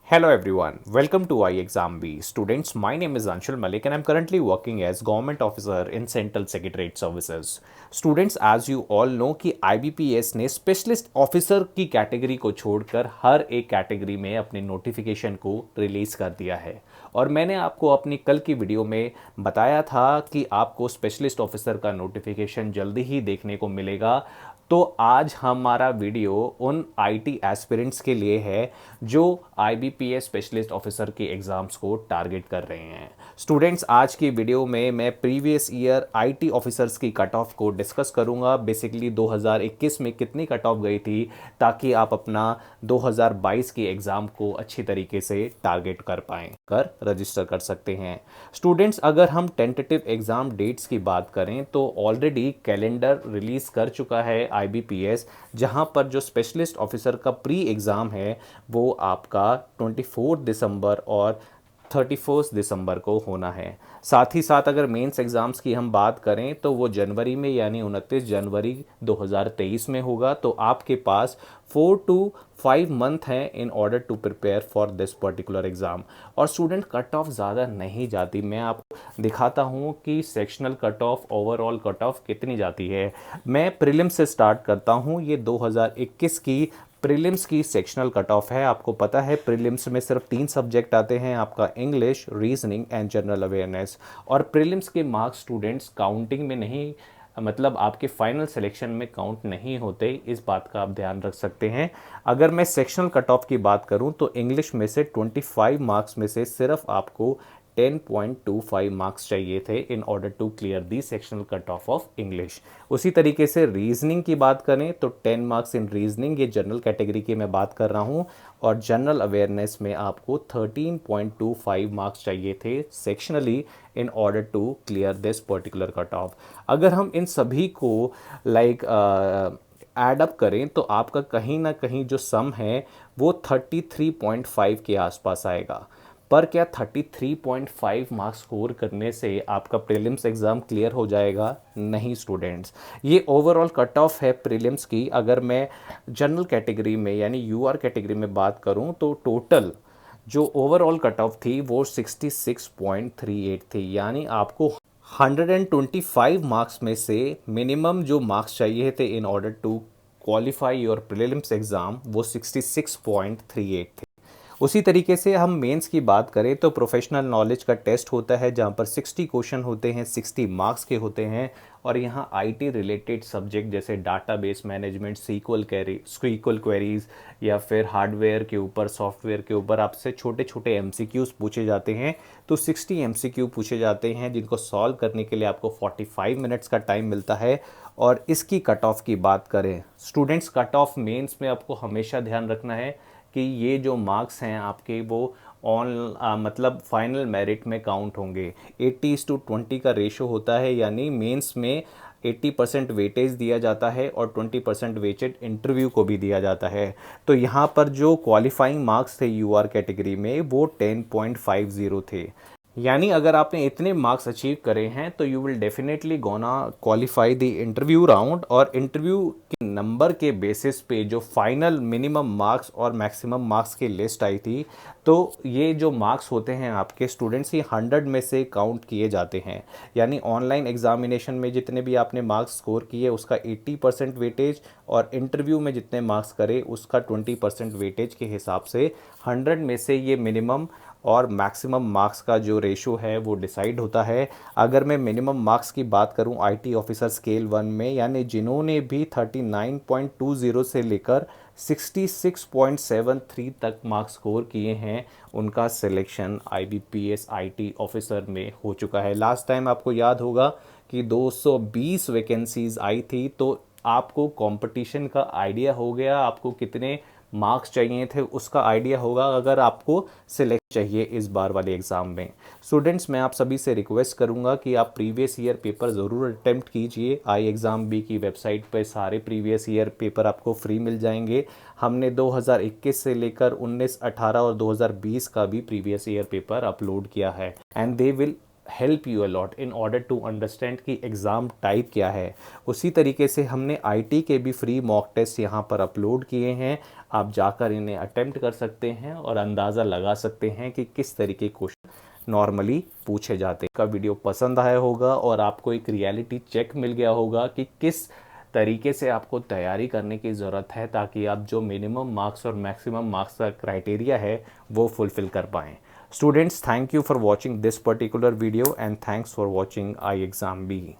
Hello everyone, welcome to iExamB. Students, my name is Anshul Malik and I'm currently working as government officer in Central Secretariat Services. Students, as you all know कि IBPS ने specialist officer की category को छोड़कर हर एक category में अपने notification को release कर दिया है और मैंने आपको अपनी कल की वीडियो में बताया था कि आपको स्पेशलिस्ट ऑफिसर का नोटिफिकेशन जल्दी ही देखने को मिलेगा। तो आज हमारा वीडियो उन आईटी एस्पिरेंट्स के लिए है जो आईबीपीएस स्पेशलिस्ट ऑफिसर के एग्ज़ाम्स को टारगेट कर रहे हैं। स्टूडेंट्स, आज की वीडियो में मैं प्रीवियस ईयर आईटी ऑफिसर्स की कट ऑफ को डिस्कस करूंगा। बेसिकली 2021 में कितनी कट ऑफ गई थी ताकि आप अपना 2022 की एग्ज़ाम को अच्छी तरीके से टारगेट कर पाएँ, कर रजिस्टर कर सकते हैं। स्टूडेंट्स, अगर हम टेंटेटिव एग्ज़ाम डेट्स की बात करें तो ऑलरेडी कैलेंडर रिलीज़ कर चुका है आईबीपीएस, जहां पर जो स्पेशलिस्ट ऑफिसर का प्री एग्ज़ाम है वो आपका 24 दिसंबर और 31 दिसंबर को होना है। साथ ही साथ अगर मेंस एग्ज़ाम्स की हम बात करें तो वो जनवरी में यानी 29 जनवरी 2023 में होगा। तो आपके पास 4 to 5 मंथ हैं in order to prepare for this particular exam. और स्टूडेंट, कट ऑफ ज़्यादा नहीं जाती। मैं आपको दिखाता हूँ कि sectional cut off, overall cut off कितनी जाती है। मैं प्रीलिम्स से स्टार्ट करता हूँ। ये 2021 की प्रीलिम्स की सेक्शनल कट ऑफ है। आपको पता है प्रीलिम्स में सिर्फ 3 सब्जेक्ट आते हैं, आपका English, reasoning and general awareness. और प्रीलिम्स के मार्क्स स्टूडेंट्स काउंटिंग में नहीं, मतलब आपके फाइनल सिलेक्शन में काउंट नहीं होते। इस बात का आप ध्यान रख सकते हैं। अगर मैं सेक्शनल कट ऑफ की बात करूं तो इंग्लिश में से 25 मार्क्स में से सिर्फ आपको 10.25 मार्क्स चाहिए थे in order to clear the sectional cut off of English. उसी तरीके से रीजनिंग की बात करें तो 10 मार्क्स इन रीजनिंग, ये जनरल कैटेगरी की मैं बात कर रहा हूं। और जनरल अवेयरनेस में आपको 13.25 मार्क्स चाहिए थे sectionally in order to clear this particular cut off. अगर हम इन सभी को लाइक ऐड अप करें तो आपका कहीं ना कहीं जो सम है वो 33.5 के आसपास आएगा। पर क्या 33.5 मार्क्स स्कोर करने से आपका प्रीलिम्स एग्ज़ाम क्लियर हो जाएगा? नहीं स्टूडेंट्स, ये ओवरऑल कट ऑफ है प्रीलिम्स की। अगर मैं जनरल कैटेगरी में यानी यूआर कैटेगरी में बात करूं तो टोटल जो ओवरऑल कट ऑफ थी वो 66.38 थी। यानी आपको 125 मार्क्स में से मिनिमम जो मार्क्स चाहिए थे in order to qualify your prelims exam वो 66.38 थे। उसी तरीके से हम मेंस की बात करें तो प्रोफेशनल नॉलेज का टेस्ट होता है जहां पर 60 क्वेश्चन होते हैं, 60 मार्क्स के होते हैं। और यहाँ आईटी रिलेटेड सब्जेक्ट जैसे डाटाबेस मैनेजमेंट, सीक्वल क्वेरीज या फिर हार्डवेयर के ऊपर, सॉफ्टवेयर के ऊपर आपसे छोटे छोटे एमसीक्यूज पूछे जाते हैं। तो 60 एमसीक्यू पूछे जाते हैं जिनको सॉल्व करने के लिए आपको 45 मिनट्स का टाइम मिलता है। और इसकी कट ऑफ की बात करें स्टूडेंट्स, कट ऑफ मेंस में आपको हमेशा ध्यान रखना है कि ये जो मार्क्स हैं आपके वो मतलब फाइनल मेरिट में काउंट होंगे। 80:20 का रेशो होता है, यानी मेंस में 80% वेटेज दिया जाता है और 20% वेटेड इंटरव्यू को भी दिया जाता है। तो यहाँ पर जो क्वालिफाइंग मार्क्स थे यूआर कैटेगरी में वो 10.50 थे। यानी अगर आपने इतने मार्क्स अचीव करे हैं तो you will definitely gonna qualify the interview round. और इंटरव्यू के नंबर के बेसिस पे जो फाइनल मिनिमम मार्क्स और मैक्सिमम मार्क्स की लिस्ट आई थी, तो ये जो मार्क्स होते हैं आपके स्टूडेंट्स, ये 100 में से काउंट किए जाते हैं। यानी ऑनलाइन एग्जामिनेशन में जितने भी आपने मार्क्स स्कोर किए उसका 80% वेटेज, और इंटरव्यू में जितने मार्क्स करे उसका 20% वेटेज के हिसाब से 100 में से ये मिनिमम और मैक्सिमम मार्क्स का जो रेशो है वो डिसाइड होता है। अगर मैं मिनिमम मार्क्स की बात करूं आईटी ऑफिसर स्केल 1 में, यानी जिन्होंने भी 39.20 से लेकर 66.73 तक मार्क्स स्कोर किए हैं, उनका सिलेक्शन आईबीपीएस आईटी ऑफिसर में हो चुका है। लास्ट टाइम आपको याद होगा कि 220 वैकेंसीज आई थी। तो आपको कंपटीशन का आइडिया हो गया, आपको कितने मार्क्स चाहिए थे उसका आइडिया होगा अगर आपको सिलेक्ट चाहिए इस बार वाले एग्ज़ाम में। स्टूडेंट्स, मैं आप सभी से रिक्वेस्ट करूंगा कि आप प्रीवियस ईयर पेपर ज़रूर अटेम्प्ट कीजिए। iExamB की वेबसाइट पर सारे प्रीवियस ईयर पेपर आपको फ्री मिल जाएंगे। हमने 2021 से लेकर 19, 18 और 2020 का भी प्रीवियस ईयर पेपर अपलोड किया है and they will help you a lot in order to understand कि एग्ज़ाम टाइप क्या है। उसी तरीके से हमने आईटी के भी फ्री मॉक टेस्ट यहाँ पर अपलोड किए हैं, आप जाकर इन्हें अटेम्प्ट कर सकते हैं और अंदाज़ा लगा सकते हैं कि किस तरीके क्वेश्चन नॉर्मली पूछे जाते हैं। का वीडियो पसंद आया होगा और आपको एक रियलिटी चेक मिल गया होगा कि किस तरीके से आपको तैयारी करने की ज़रूरत है ताकि आप जो मिनिमम मार्क्स और मैक्सिमम मार्क्स का क्राइटेरिया है वो फुलफ़िल कर पाएँ। Students, thank you for watching this particular video and thanks for watching iExamB.